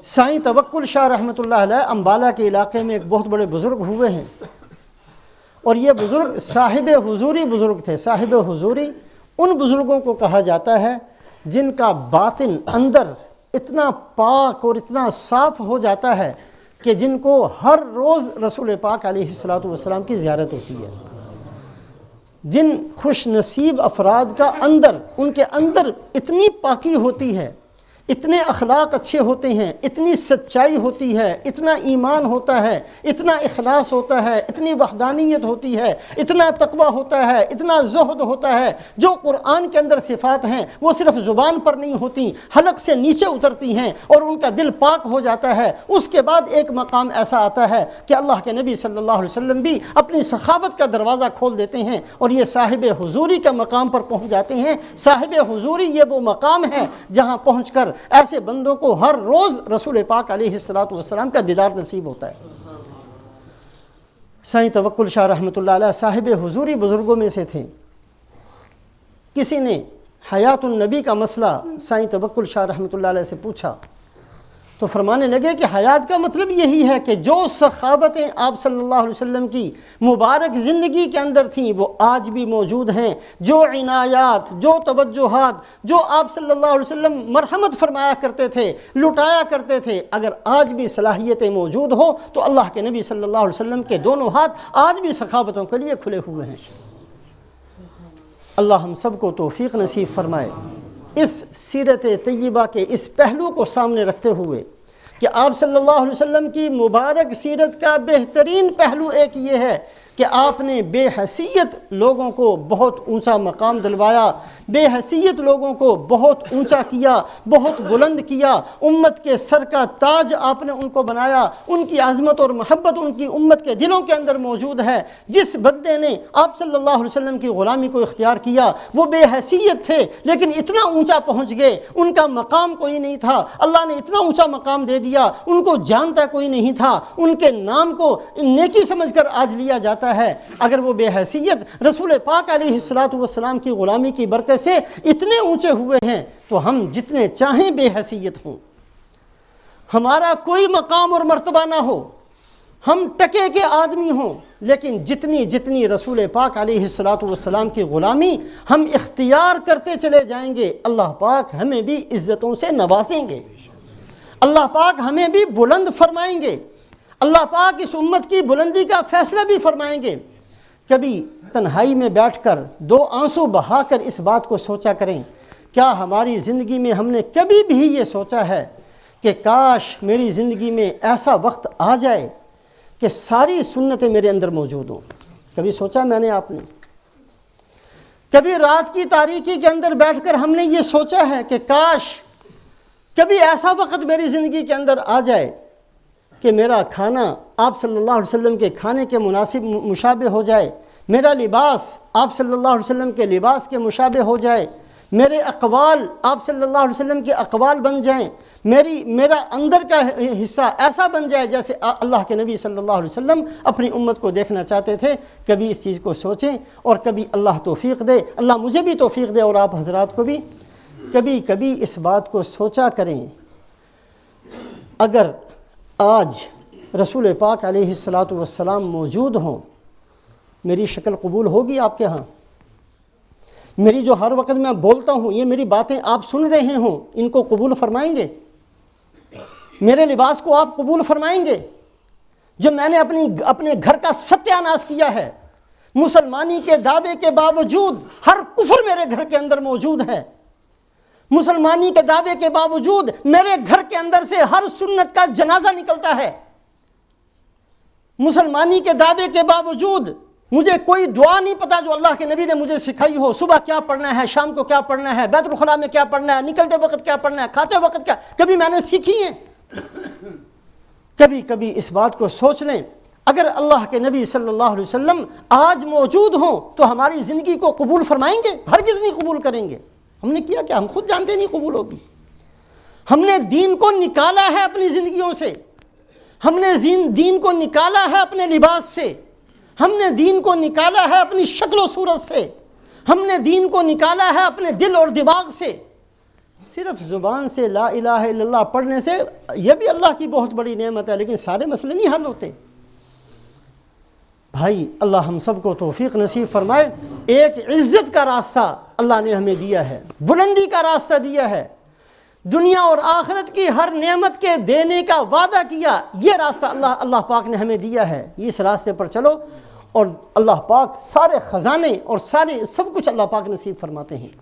سائیں توکل شاہ رحمۃ اللہ علیہ امبالہ کے علاقے میں ایک بہت بڑے بزرگ ہوئے ہیں، اور یہ بزرگ صاحب حضوری بزرگ تھے۔ صاحب حضوری ان بزرگوں کو کہا جاتا ہے جن کا باطن اندر اتنا پاک اور اتنا صاف ہو جاتا ہے کہ جن کو ہر روز رسول پاک علیہ الصلوۃ والسلام کی زیارت ہوتی ہے۔ جن خوش نصیب افراد کا اندر، ان کے اندر اتنی پاکی ہوتی ہے، اتنے اخلاق اچھے ہوتے ہیں، اتنی سچائی ہوتی ہے، اتنا ایمان ہوتا ہے، اتنا اخلاص ہوتا ہے، اتنی وحدانیت ہوتی ہے، اتنا تقوی ہوتا ہے، اتنا زہد ہوتا ہے، جو قرآن کے اندر صفات ہیں وہ صرف زبان پر نہیں ہوتی، حلق سے نیچے اترتی ہیں اور ان کا دل پاک ہو جاتا ہے۔ اس کے بعد ایک مقام ایسا آتا ہے کہ اللہ کے نبی صلی اللہ علیہ وسلم بھی اپنی سخاوت کا دروازہ کھول دیتے ہیں اور یہ صاحب حضوری کا مقام پر پہنچ جاتے ہیں۔ صاحب حضوری یہ وہ مقام ہے جہاں پہنچ کر ایسے بندوں کو ہر روز رسول پاک علیہ الصلوۃ والسلام کا دیدار نصیب ہوتا ہے۔ سائیں توکل شاہ رحمۃ اللہ علیہ صاحب حضوری بزرگوں میں سے تھے۔ کسی نے حیات النبی کا مسئلہ سائیں توکل شاہ رحمۃ اللہ علیہ سے پوچھا تو فرمانے لگے کہ حیات کا مطلب یہی ہے کہ جو سخاوتیں آپ صلی اللہ علیہ وسلم کی مبارک زندگی کے اندر تھیں وہ آج بھی موجود ہیں، جو عنایات، جو توجہات، جو آپ صلی اللہ علیہ وسلم مرحمت فرمایا کرتے تھے، لٹایا کرتے تھے، اگر آج بھی صلاحیتیں موجود ہو تو اللہ کے نبی صلی اللہ علیہ وسلم کے دونوں ہاتھ آج بھی سخاوتوں کے لیے کھلے ہوئے ہیں۔ اللہ ہم سب کو توفیق نصیب فرمائے۔ اس سیرت طیبہ کے اس پہلو کو سامنے رکھتے ہوئے کہ آپ صلی اللہ علیہ وسلم کی مبارک سیرت کا بہترین پہلو ایک یہ ہے کہ آپ نے بے حیثیت لوگوں کو بہت اونچا مقام دلوایا، بے حیثیت لوگوں کو بہت اونچا کیا، بہت بلند کیا، امت کے سر کا تاج آپ نے ان کو بنایا۔ ان کی عظمت اور محبت ان کی امت کے دلوں کے اندر موجود ہے۔ جس بندے نے آپ صلی اللہ علیہ وسلم کی غلامی کو اختیار کیا وہ بے حیثیت تھے لیکن اتنا اونچا پہنچ گئے، ان کا مقام کوئی نہیں تھا، اللہ نے اتنا اونچا مقام دے دیا، ان کو جانتا کوئی نہیں تھا، ان کے نام کو نیکی سمجھ کر آج لیا جاتا ہے۔ اگر وہ بے حیثیت رسول پاک علیہ الصلوۃ والسلام کی غلامی کی برکت سے اتنے اونچے ہوئے ہیں تو ہم جتنے چاہیں بے حیثیت ہوں، ہمارا کوئی مقام اور مرتبہ نہ ہو، ہم ٹکے کے آدمی ہوں، لیکن جتنی رسول پاک علیہ الصلوۃ والسلام کی غلامی ہم اختیار کرتے چلے جائیں گے، اللہ پاک ہمیں بھی عزتوں سے نوازیں گے، اللہ پاک ہمیں بھی بلند فرمائیں گے، اللہ پاک اس امت کی بلندی کا فیصلہ بھی فرمائیں گے۔ کبھی تنہائی میں بیٹھ کر دو آنسو بہا کر اس بات کو سوچا کریں، کیا ہماری زندگی میں ہم نے کبھی بھی یہ سوچا ہے کہ کاش میری زندگی میں ایسا وقت آ جائے کہ ساری سنتیں میرے اندر موجود ہوں؟ کبھی سوچا میں نے، آپ نے کبھی رات کی تاریکی کے اندر بیٹھ کر ہم نے یہ سوچا ہے کہ کاش کبھی ایسا وقت میری زندگی کے اندر آ جائے کہ میرا کھانا آپ صلی اللہ علیہ وسلم کے کھانے کے مناسب مشابہ ہو جائے، میرا لباس آپ صلی اللہ علیہ وسلم کے لباس کے مشابہ ہو جائے، میرے اقوال آپ صلی اللہ علیہ وسلم کے اقوال بن جائیں، میرا اندر کا حصہ ایسا بن جائے جیسے اللہ کے نبی صلی اللہ علیہ وسلم اپنی امت کو دیکھنا چاہتے تھے۔ کبھی اس چیز کو سوچیں اور کبھی اللہ توفیق دے، اللہ مجھے بھی توفیق دے اور آپ حضرات کو بھی کبھی اس بات کو سوچا کریں، اگر آج رسول پاک علیہ الصلوۃ والسلام موجود ہوں، میری شکل قبول ہوگی آپ کے ہاں؟ میری جو ہر وقت میں بولتا ہوں، یہ میری باتیں آپ سن رہے ہوں، ان کو قبول فرمائیں گے؟ میرے لباس کو آپ قبول فرمائیں گے؟ جو میں نے اپنے گھر کا ستیہ ناش کیا ہے، مسلمانی کے دعوے کے باوجود ہر کفر میرے گھر کے اندر موجود ہے، مسلمانی کے دعوے کے باوجود میرے گھر کے اندر سے ہر سنت کا جنازہ نکلتا ہے، مسلمانی کے دعوے کے باوجود مجھے کوئی دعا نہیں پتا جو اللہ کے نبی نے مجھے سکھائی ہو، صبح کیا پڑھنا ہے، شام کو کیا پڑھنا ہے، بیت الخلاء میں کیا پڑھنا ہے، نکلتے وقت کیا پڑھنا ہے، کھاتے وقت کیا، کبھی میں نے سیکھی ہیں؟ کبھی اس بات کو سوچ لیں، اگر اللہ کے نبی صلی اللہ علیہ وسلم آج موجود ہوں تو ہماری زندگی کو قبول فرمائیں گے؟ ہرگز نہیں قبول کریں گے۔ ہم نے کیا ہم خود جانتے نہیں قبول ہوگی۔ ہم نے دین کو نکالا ہے اپنی زندگیوں سے، ہم نے دین کو نکالا ہے اپنے لباس سے، ہم نے دین کو نکالا ہے اپنی شکل و صورت سے، ہم نے دین کو نکالا ہے اپنے دل اور دماغ سے۔ صرف زبان سے لا الہ الا اللہ پڑھنے سے یہ بھی اللہ کی بہت بڑی نعمت ہے، لیکن سارے مسئلے نہیں حل ہوتے۔ بھائی اللہ ہم سب کو توفیق نصیب فرمائے۔ ایک عزت کا راستہ اللہ نے ہمیں دیا ہے، بلندی کا راستہ دیا ہے، دنیا اور آخرت کی ہر نعمت کے دینے کا وعدہ کیا، یہ راستہ اللہ پاک نے ہمیں دیا ہے، اس راستے پر چلو اور اللہ پاک سارے خزانے اور سب کچھ اللہ پاک نصیب فرماتے ہیں۔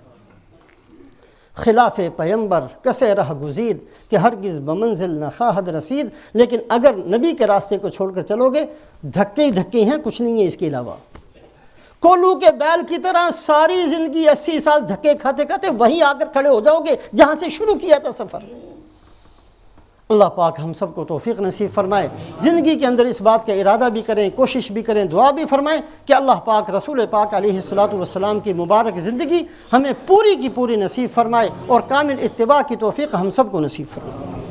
خلاف پیمبر کسے رہ گزید کہ ہرگز بمنزل نہ خواہد رسید، لیکن اگر نبی کے راستے کو چھوڑ کر چلو گے دھکے ہی دھکے ہیں، کچھ نہیں ہے اس کے علاوہ۔ کولو کے بیل کی طرح ساری زندگی 80 سال دھکے کھاتے کھاتے وہیں آ کر کھڑے ہو جاؤ گے جہاں سے شروع کیا تھا سفر۔ اللہ پاک ہم سب کو توفیق نصیب فرمائے، زندگی کے اندر اس بات کا ارادہ بھی کریں، کوشش بھی کریں، دعا بھی فرمائیں کہ اللہ پاک رسول پاک علیہ الصلوۃ کی مبارک زندگی ہمیں پوری کی پوری نصیب فرمائے اور کامل اتباع کی توفیق ہم سب کو نصیب فرمائے۔